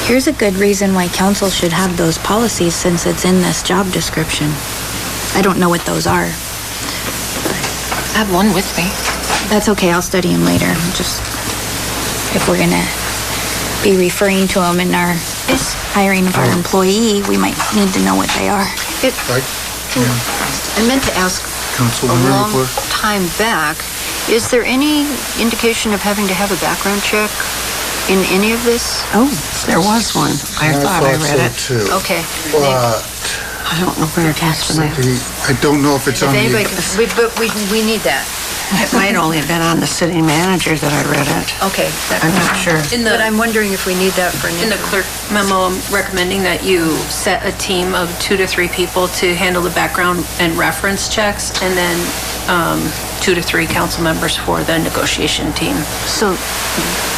Here's a good reason why council should have those policies since it's in this job description. I don't know what those are. I have one with me. That's okay, I'll study them later. Just, if we're gonna be referring to them in our hiring of our employee, we might need to know what they are. Right? I meant to ask a Councilwoman long Report? time back, is there any indication of having to have a background check in any of this? Oh, there was one. I thought I read it. so too. Okay. But I don't know where it is tonight. I don't know if it's If on anybody the... can, but we need that. It might only have been on the city manager that I read it. Okay. I'm not sure. But I'm wondering if we need that for an In the interim. clerk memo, I'm recommending that you set a team of 2 to 3 people to handle the background and reference checks, and then 2 to 3 council members for the negotiation team. So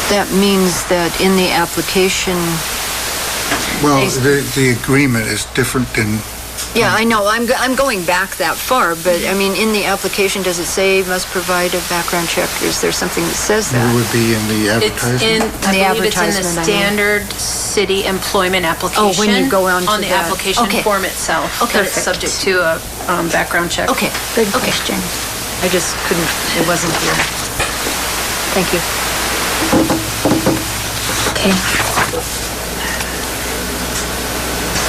that means that in the application, Well, the agreement is different than... yeah, I know, I'm going back that far, but I mean, in the application, does it say must provide a background check? Is there something that says It that? would be in the It's in, advertisement. I believe it's in the advertisement, I mean. standard city employment application. Oh, when you go on to the that. application Okay. form itself. Okay, That it's perfect. subject to a background check. Okay, Good okay. question. I just couldn't, it wasn't here. Thank you. Okay.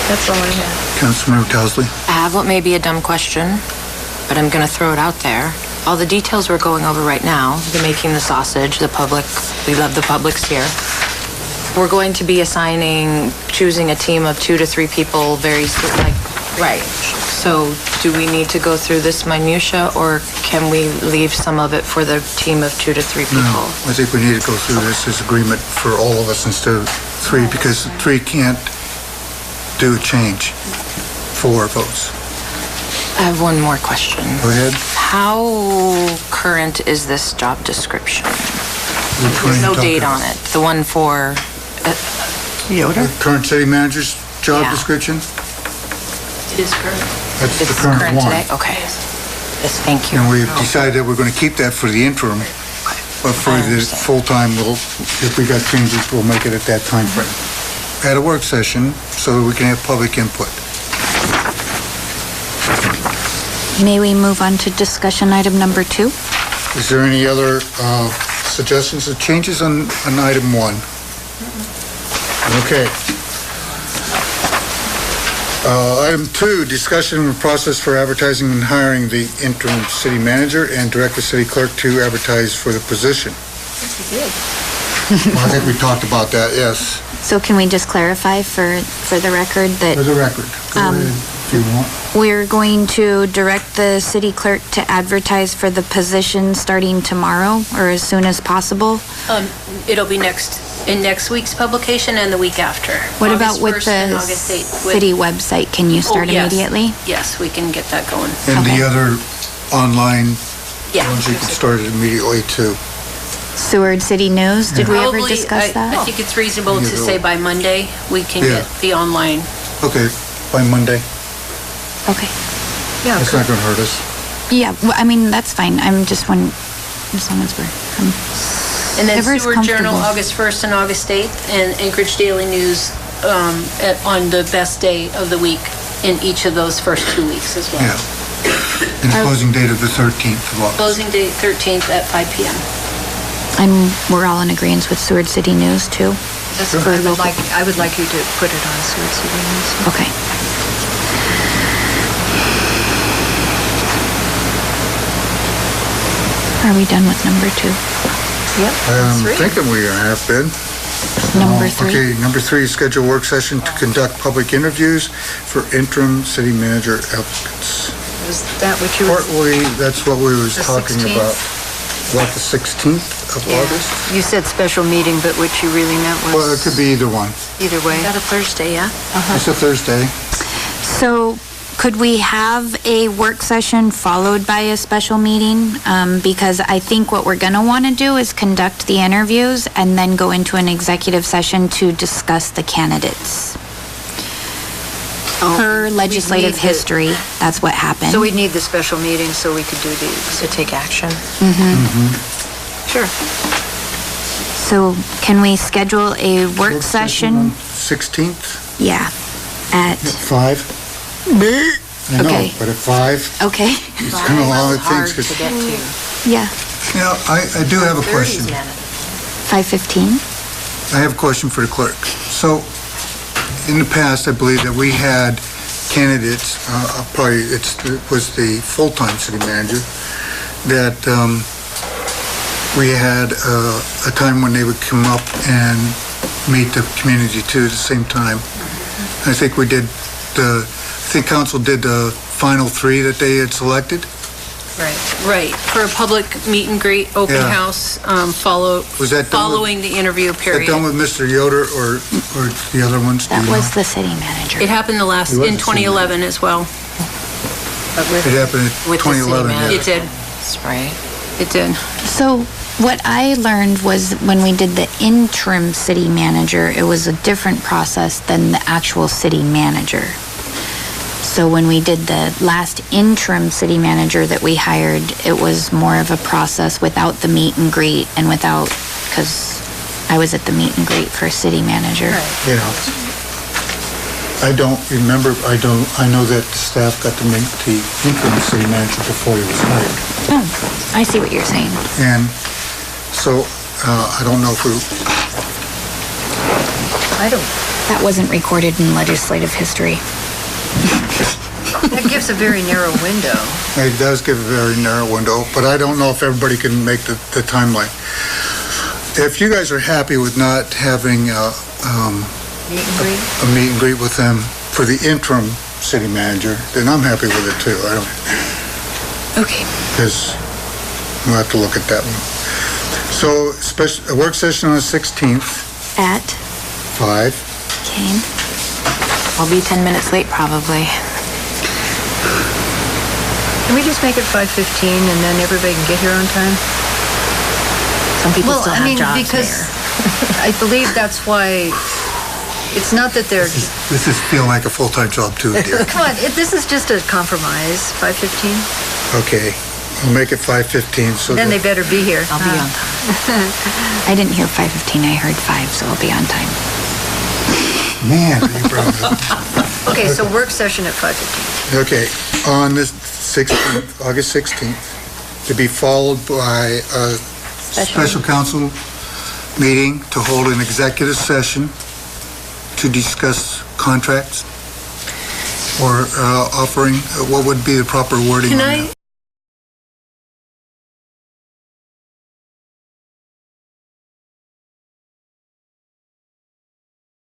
That's all I had. Councilmember Towsley? I have what may be a dumb question, but I'm going to throw it out there. All the details we're going over right now, the making the sausage, the public, we love the public's here. We're going to be choosing a team of 2 to 3 people right. So do we need to go through this minutia, or can we leave some of it for the team of 2 to 3 people? No, I think we need to go through this agreement for all of us instead of 3, because 3 can't do a change. 4 votes. I have one more question. Go ahead. How current is this job description? Which one are There's you no talking date about? on it. The one for, Yoder? Current city manager's job Yeah. description? It is current. That's it's the current one. today? Okay. Yes, thank you. And we've decided that we're going to keep that for the interim, but for I the understand. full-time, if we got changes, we'll make it at that time frame. At a work session, so that we can have public input. May we move on to discussion item number 2? Is there any other suggestions or changes on item 1? Okay. Item 2, discussion of process for advertising and hiring the interim city manager and direct the city clerk to advertise for the position. Well, I think we talked about that, yes. So can we just clarify for the record that For the record, go ahead if you want. we're going to direct the city clerk to advertise for the position starting tomorrow or as soon as possible? It'll be in next week's publication and the week after. What about August with 1st and the August 8th. city website? Can you start yes. immediately? Yes, we can get that going. And Okay. the other online Yeah. ones, you can start it immediately too. Seward City News, did we ever Probably, discuss I that? think it's reasonable to Yeah. say by Monday, we can Yeah. get the online. Okay, by Monday. Okay. Yeah, That's not going to hurt us. Yeah, well, I mean, that's fine. I'm just one, as long as we're, And then Whoever's Seward Journal, comfortable. August 1st and August 8th, and Anchorage Daily News on the best day of the week in each of those first 2 weeks as well. Yeah. And the closing date of the 13th of August. Closing date 13th at 5 p.m. we're all in agreement with Seward City News too? That's what I would like you to put it on Seward City News. Okay. Are we done with number 2? I'm thinking we have been. Number 3? Okay, number 3, schedule work session to conduct public interviews for interim city manager applicants. Was that what you were? Partly, that's what we was The talking 16th? about. What, the 16th of August? You said special meeting, but what you really meant was? Well, it could be either one. Either way. a Thursday, yeah? It's a Thursday. So could we have a work session followed by a special meeting? Because I think what we're going to want to do is conduct the interviews and then go into an executive session to discuss the candidates. Per legislative need the- history, that's what happened. So we'd need the special meeting so we could do these. To take action. Sure. So can we schedule a work on session? 16th Yeah, at, at 5? I know, Okay. but at 5, okay, it's kind of a lot of things. 'cause- get to. yeah, Yeah, I do have a question. 5:15? I have a question for the clerk. So, in the past, I believe that we had candidates, probably it was the full-time city manager, that we had a time when they would come up and meet the community too at the same time. I think we did I think council did the final 3 that they had selected. Right, for a public meet and greet, open Yeah. house, Was that done with- following the interview Is that period. done with Mr. Yoder or the other ones? Do That you was know? the city manager. It happened It was in the 2011 as well. It happened in With the city 2011, yeah. manager. It did, That's right. it did. So what I learned was when we did the interim city manager, it was a different process than the actual city manager. So when we did the last interim city manager that we hired, it was more of a process without the meet and greet and without, because I was at the meet and greet for city manager. Yeah. I don't remember, I know that the staff got to meet the interim city manager before he was hired. Oh, I see what you're saying. And so, I don't know if we, That wasn't recorded in legislative history. That gives a very narrow window. it does give a very narrow window, but I don't know if everybody can make the timeline. If you guys are happy with not having Meet and greet? a meet and greet with them for the interim city manager, then I'm happy with it too. I don't, Okay. because we'll have to look at that one. So, a work session on the 16th, At 5. Kane. I'll be 10 minutes late probably. Can we just make it 5:15 and then everybody can get here on time? Some people Well, still I have mean, jobs because there. I believe that's why, it's not that they're, This is feeling like a full-time job too, dear. come on, this is just a compromise, 5:15? Okay, we'll make it 5:15, so Then they that, better be here. I'll be on time. I didn't hear 5:15, I heard 5, so I'll be on time. man, you brought it up. Okay, so work session at 5:15. Okay, on this 16th, August 16th, to be followed by a special council meeting to hold an executive session to discuss contracts. or offering? What would be the proper wording Can on I that?